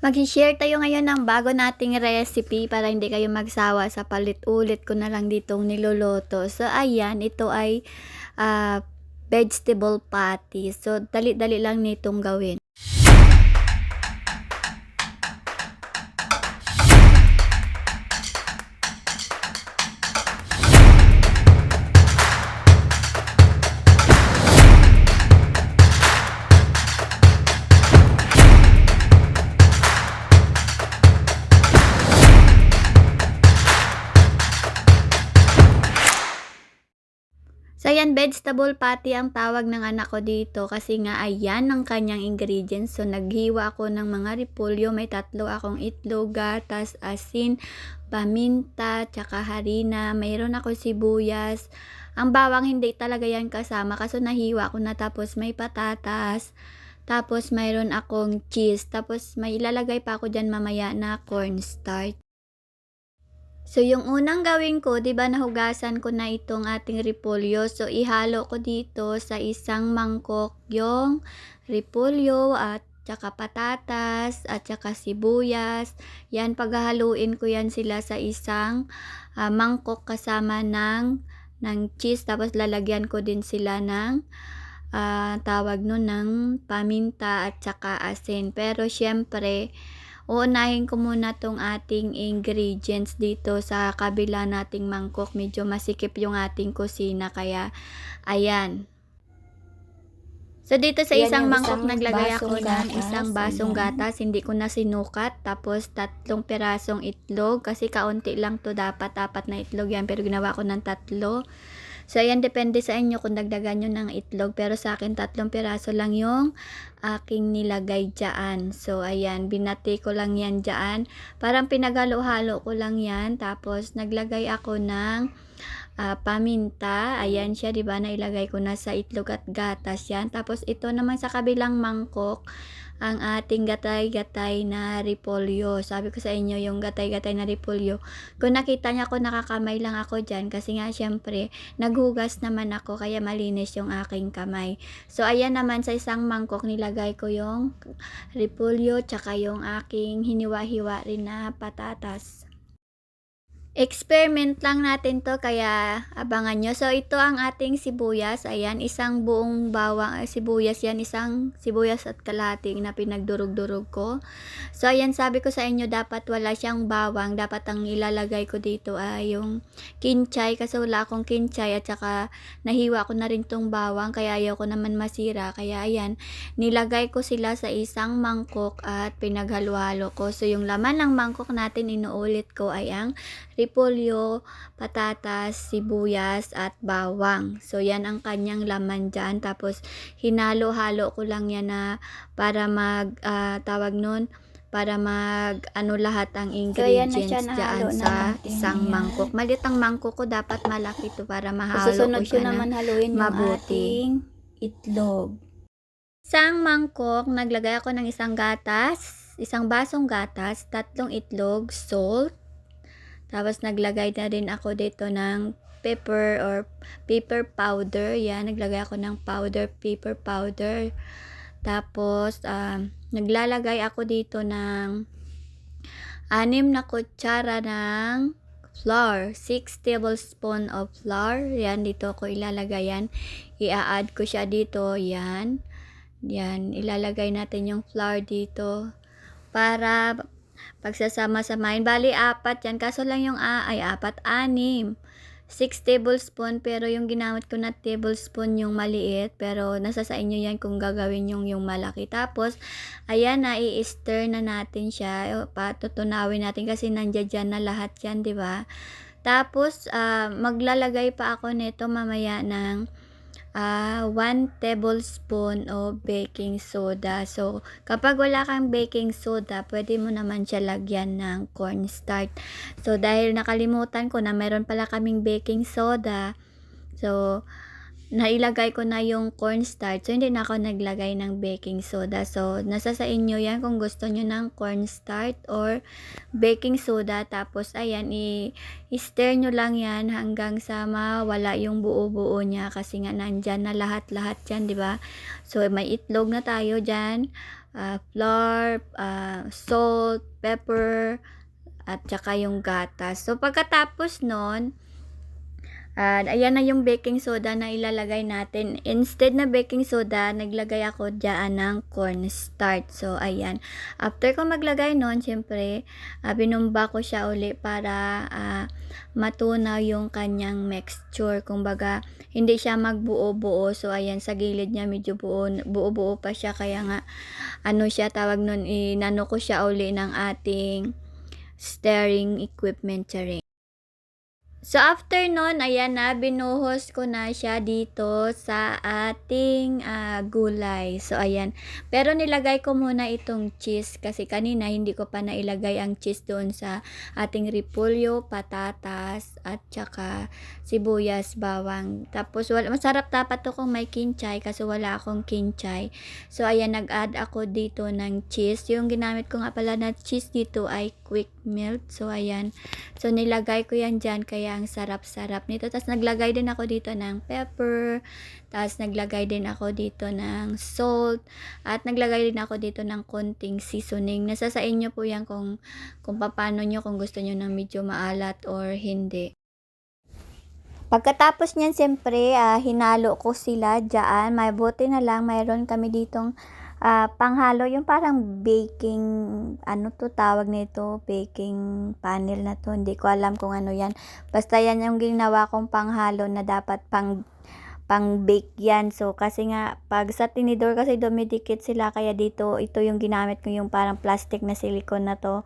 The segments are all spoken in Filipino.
Mag-share tayo ngayon ng bago nating recipe para hindi kayo magsawa sa palit-ulit ko na lang ditong niluluto. So, ayan, ito ay vegetable patty. So, dali-dali lang nitong gawin. So, ayan, vegetable patty ang tawag ng anak ko dito kasi nga ayan ang kanyang ingredients. So, naghiwa ako ng mga repolyo. May 3 akong itlog, gatas, asin, paminta, tsaka harina. Mayroon ako sibuyas. Ang bawang hindi talaga yan kasama kasi nahiwa ko na, tapos may patatas. Tapos mayroon akong cheese. Tapos may ilalagay pa ako dyan mamaya na cornstarch. So, yung unang gawin ko, 'di ba nahugasan ko na itong ating repolyo. So, ihalo ko dito sa isang mangkok yung repolyo at tsaka patatas at tsaka sibuyas. Yan, paghahaluin ko yan sila sa isang mangkok kasama ng cheese. Tapos lalagyan ko din sila ng tawag nun ng paminta at tsaka asin. Pero syempre, uunahin ko muna tong ating ingredients dito sa kabila nating mangkok. Medyo masikip yung ating kusina kaya ayan. So dito sa isang mangkok naglagay ako ng isang basong gatas, hindi ko na sinukat. Tapos 3 pirasong itlog kasi kaunti lang to, dapat 4 na itlog yan pero ginawa ko ng 3. So, ayan, depende sa inyo kung dagdagan nyo ng itlog. Pero sa akin, 3 piraso lang yung aking nilagay dyan. So, ayan, binati ko lang yan dyan. Parang pinaghalo-halo ko lang yan. Tapos, naglagay ako ng paminta. Ayan siya, diba? Nailagay ko na sa itlog at gatas yan. Tapos, ito naman sa kabilang mangkok, ang ating gatay-gatay na repolyo. Sabi ko sa inyo, yung gatay-gatay na repolyo, kung nakita niya ako, nakakamay lang ako dyan kasi nga syempre naghugas naman ako kaya malinis yung aking kamay. So, ayan naman sa isang mangkok nilagay ko yung repolyo tsaka yung aking hiniwa-hiwa rin na patatas. Experiment lang natin to kaya abangan nyo. So, ito ang ating sibuyas. Ayan, isang buong bawang sibuyas yan. Isang sibuyas at kalahati na pinagdurog-durog ko. So, ayan, sabi ko sa inyo, dapat wala siyang bawang. Dapat ang ilalagay ko dito ay yung kinchay. Kasi wala akong kinchay at saka nahiwa ko na rin tong bawang. Kaya ayaw ko naman masira. Kaya ayan, nilagay ko sila sa isang mangkok at pinaghalo-halo ko. So, yung laman ng mangkok natin, inuulit ko ay ang repolyo, patatas, sibuyas, at bawang. So, yan ang kanyang laman dyan. Tapos, hinalo-halo ko lang yan na para tawag nun, para ano lahat ang ingredients dyan sa isang mangkok. Malit ang mangkok ko, dapat malaki to para mahalo ko siya naman haluin mabuti. Yung itlog. Isang mangkok, naglagay ako ng isang basong gatas, 3 itlog, salt. Tapos, naglagay na din ako dito ng pepper or pepper powder. Yan, naglagay ako ng pepper powder. Tapos, naglalagay ako dito ng 6 na kutsara ng flour. 6 tablespoon of flour. Yan, dito ko ilalagay yan. I-add ko siya dito. Yan. Yan, ilalagay natin yung flour dito para pagsasama-samahin. Bali, 4 yan. Kaso lang yung 6 tablespoon. Pero yung ginamit ko na tablespoon yung maliit. Pero nasa sa inyo yan kung gagawin yung malaki. Tapos, ayan na, i-stir na natin siya. Patutunawin natin kasi nandiyan dyan na lahat yan, di ba? Tapos, maglalagay pa ako nito mamaya ng 1 tablespoon of baking soda. So, kapag wala kang baking soda, pwede mo naman siya lagyan ng cornstarch. So, dahil nakalimutan ko na meron pala kaming baking soda, so, nailagay ko na yung cornstarch. So, hindi na ako naglagay ng baking soda. So, nasa sa inyo yan kung gusto nyo ng cornstarch or baking soda. Tapos, ayan, i-stir nyo lang yan hanggang sa mawala yung buo-buo niya. Kasi nga, nandyan na lahat-lahat yan, di ba? So, may itlog na tayo dyan. Flour, salt, pepper, at saka yung gatas. So, pagkatapos nun, ayan na yung baking soda na ilalagay natin. Instead na baking soda, naglagay ako dyan ng cornstarch. So, ayan. After ko maglagay nun, syempre, binumba ko siya uli para matunaw yung kanyang mixture. Kumbaga, hindi siya magbuo-buo. So, ayan, sa gilid niya medyo buo-buo pa siya. Kaya nga, ano siya, tawag nun, inano ko siya uli ng ating stirring equipment, charing. So, after nun, ayan na, binuhos ko na siya dito sa ating gulay. So, ayan. Pero nilagay ko muna itong cheese kasi kanina hindi ko pa nailagay ang cheese doon sa ating repolyo, patatas, at saka sibuyas, bawang. Tapos, masarap dapat to kung may kinchay kasi wala akong kinchay. So, ayan, nag-add ako dito ng cheese. Yung ginamit ko nga pala na cheese dito ay quick melt. So, ayan. So, nilagay ko yan dyan kaya ang sarap-sarap nito. Tapos, naglagay din ako dito ng pepper. Tapos, naglagay din ako dito ng salt. At naglagay din ako dito ng konting seasoning. Nasa sa inyo po yan kung paano nyo, kung gusto nyo ng medyo maalat or hindi. Pagkatapos niyan, siyempre, hinalo ko sila dyan. Mabuti na lang, mayroon kami ditong panghalo, yung parang baking, ano to tawag nito, baking panel na to, hindi ko alam kung ano yan. Basta yan yung ginawa kong panghalo na dapat pang bake yan. So, kasi nga, pag sa tinidor kasi dumidikit sila, kaya dito, ito yung ginamit ko, yung parang plastic na silicone na to.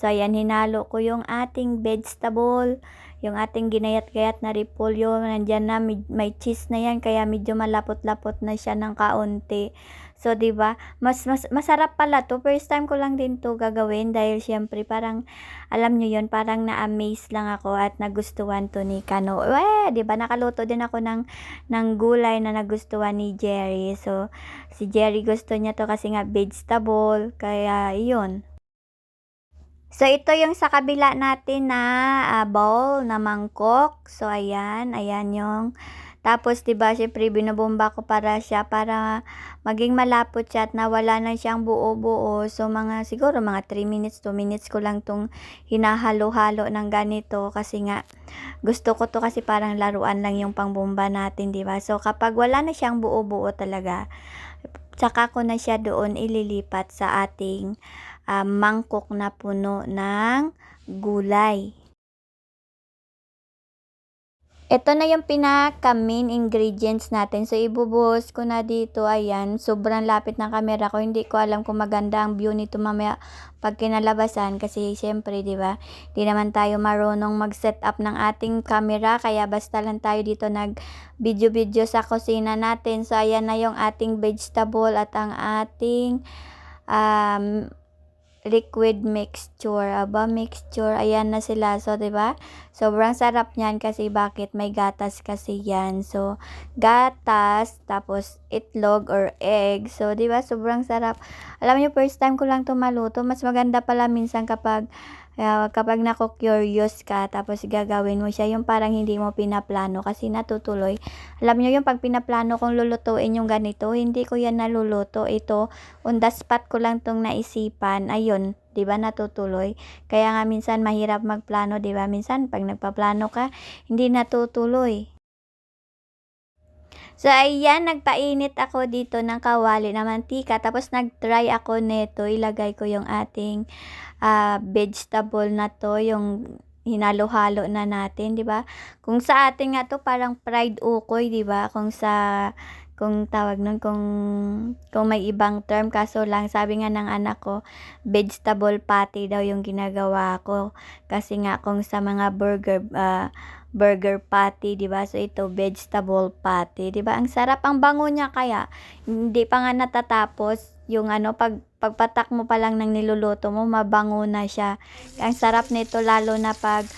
So, ayan, hinalo ko yung ating vegetable, yung ating ginayat-gayat na repolyo, nandyan na, may cheese na yan, kaya medyo malapot-lapot na siya ng kaunti. So, 'di ba? Mas masarap pala 'to. First time ko lang din 'to gagawin dahil syempre parang alam niyo 'yon, parang na-amaze lang ako at nagustuhan 'to ni Kano. 'Di ba? Nakaluto din ako ng gulay na nagustuhan ni Jerry. So, si Jerry gusto niya 'to kasi nga vegetable, kaya 'yun. So, ito yung sa kabila natin na bowl na mangkok. So, ayan yung tapos 'di ba syempre binobomba ko para maging malapot siya at nawala na siyang buo-buo. So, siguro mga 3 minutes, 2 minutes ko lang 'tong hinahalo-halo ng ganito kasi nga gusto ko 'to kasi parang laruan lang yung pangbomba natin, 'di ba? So, kapag wala na siyang buo-buo talaga, tsaka ko na siya doon ililipat sa ating mangkok na puno ng gulay. Ito na yung pinaka-main ingredients natin. So, ibubuhos ko na dito. Ayan, sobrang lapit ng camera ko. Hindi ko alam kung maganda ang view nito mamaya pag kinalabasan. Kasi, syempre, di ba, di naman tayo marunong mag-set up ng ating camera. Kaya, basta lang tayo dito nag-video-video sa kusina natin. So, ayan na yung ating vegetable at ang ating liquid mixture, mixture, ayan na sila. So, 'di ba? Sobrang sarap niyan kasi bakit may gatas kasi 'yan. So, gatas tapos itlog or egg. So, 'di ba? Sobrang sarap. Alam niyo, first time ko lang 'to maluto. Mas maganda pala minsan kapag nako-curious ka tapos gagawin mo siya, yung parang hindi mo pinaplano kasi natutuloy. Alam niyo yung pag pinaplano kong lulutuin yung ganito, hindi ko yan naluluto. Ito, on the spot ko lang tong naisipan. Ayun, 'di ba, natutuloy. Kaya nga minsan mahirap magplano, 'di ba? Minsan pag nagpaplano ka, hindi natutuloy. So, ayan, nagpainit ako dito ng kawali na mantika. Tapos, nag-try ako nito. Ilagay ko yung ating vegetable na to, yung hinalo-halo na natin, 'di ba? Kung sa atin nga to parang fried ukoy, 'di ba? Kung tawag nun, kung may ibang term, kaso lang sabi nga ng anak ko, vegetable patty daw yung ginagawa ko. Kasi nga kung sa mga burger patty, 'di ba? So ito vegetable patty, 'di ba? Ang sarap, ang bango niya, kaya hindi pa nga natatapos yung pagpatak mo pa lang ng niluluto mo, mabango na siya. Ang sarap nito lalo na pag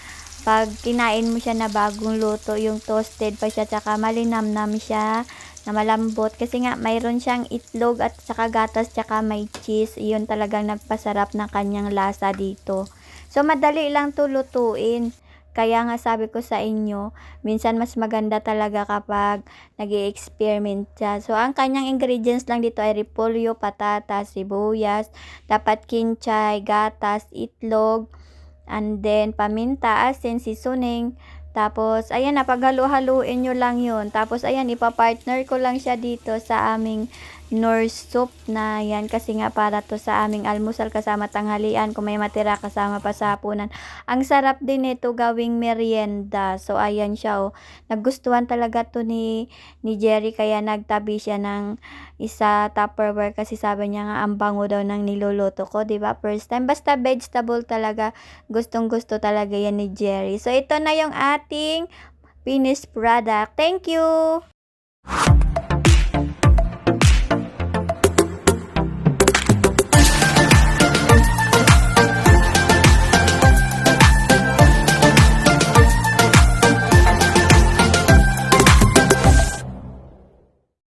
pag kinain mo siya na bagong luto, yung toasted pa siya, tsaka malinamnam siya, na malambot. Kasi nga, mayroon siyang itlog at tsaka gatas, tsaka may cheese. Yun talagang nagpasarap ng kanyang lasa dito. So, madali lang to lutuin. Kaya nga sabi ko sa inyo, minsan mas maganda talaga kapag nag-i-experiment siya. So, ang kanyang ingredients lang dito ay repolyo, patatas, sibuyas, dapat kinchay, gatas, itlog, and then paminta, asin, seasoning. Tapos, ayan na, paghalo-haluin nyo lang yun. Tapos, ayan, ipapartner ko lang siya dito sa aming nor soup na yan. Kasi nga, para to sa aming almusal kasama tanghalian. Kung may matira kasama pa sa hapunan. Ang sarap din ito gawing merienda. So, ayan siya, oh. Nagustuhan talaga to ni Jerry. Kaya nagtabi siya ng isa Tupperware. Kasi sabi niya nga, ang bango daw ng niluluto ko. Diba? First time. Basta vegetable talaga. Gustong-gusto talaga yan ni Jerry. So, ito na yung ating finished product. Thank you!